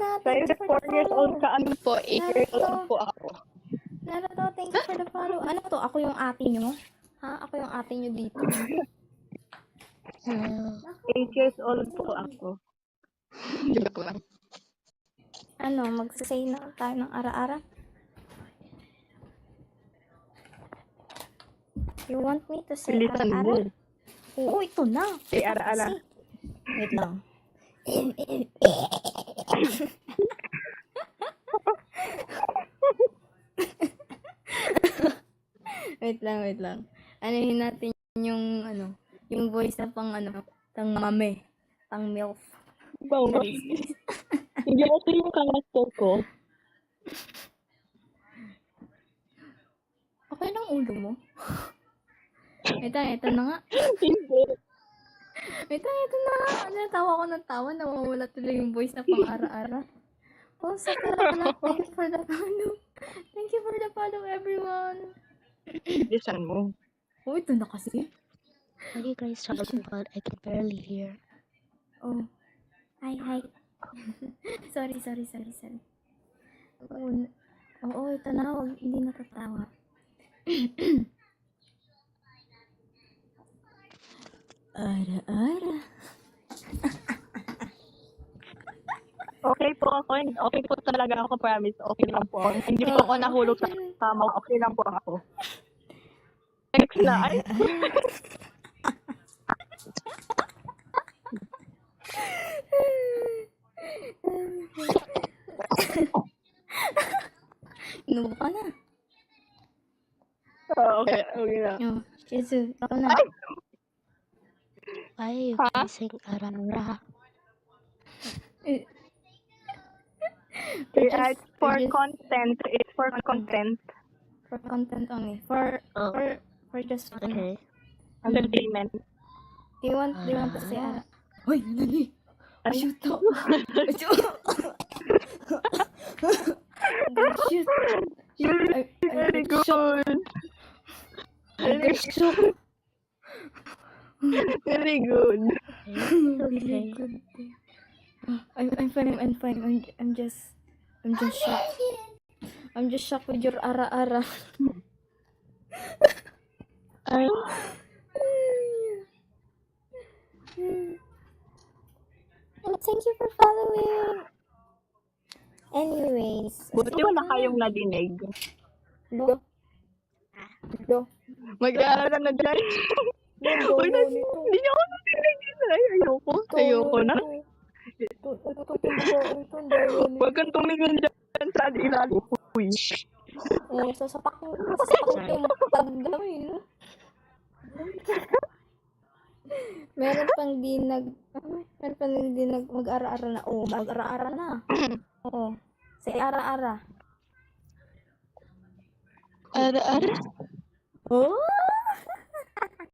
na. Dahil Thank you for 4 the years old follow. ka, ano po, 8 years old po ako. Naruto, thank you for the follow. Ano to? Ako yung ate nyo? Ha? Ako yung ate nyo dito. 8 years old po ako. Joke lang. Ano, magsasay na tayo ng ara-ara? You want me to say Pilitan ara-ara? mo. Oo, ito na. Say ara-ara. Kasi. Wait lang. wait lang. Anuhin natin yung, yung voice na pang, pang mame. Pang milf. Bawal. Hindi ako yung karakter ko. Okay lang ulo mo? Ito na nga. Hindi. Ito na nga. Natawa ko ng tawa. Nawawala tuloy yung voice na pang ara-ara. Oh, sakura pala. Thank you for the follow. Thank you for the follow, everyone. Bilisan mo. Oh, ito na kasi. Are you guys talking about? I can barely hear. Oh. Hi. sorry. Oo, ito na. Hindi natatawa. Ara-ara. Okay po ako. Okay po talaga ako, promise. Okay lang po ako. Hindi po ako nahulog sa kama. Okay lang po ako. Next na. Ay. Inubo ka na. Okay na. Oh, Jesus, ako na. Ay! Why are you Huh? guys saying arara? It's for just- content. It's for content. For content only. For just Okay. Entertainment. Do you want to say ara? Hoy, nani? Shoot to. Shoot. Very good. Very good. Very good. Okay. I'm fine. I'm just shocked. I'm just shocked with your ara-ara. Ay, Oh, thank you for following. Anyways. buti wala kayong nadinig. Lo. Mag-aaral na dyan. Uy, hindi niyo ako nadinig. Ay, ayoko na. Huwag kang tumingin dyan sa ilalim. Uy. Sasapak yung pagdawin. Meron pang di mag-ara-ara na. Oh, mag-ara-ara na. Oo. Say ara-ara. Ara. Oh!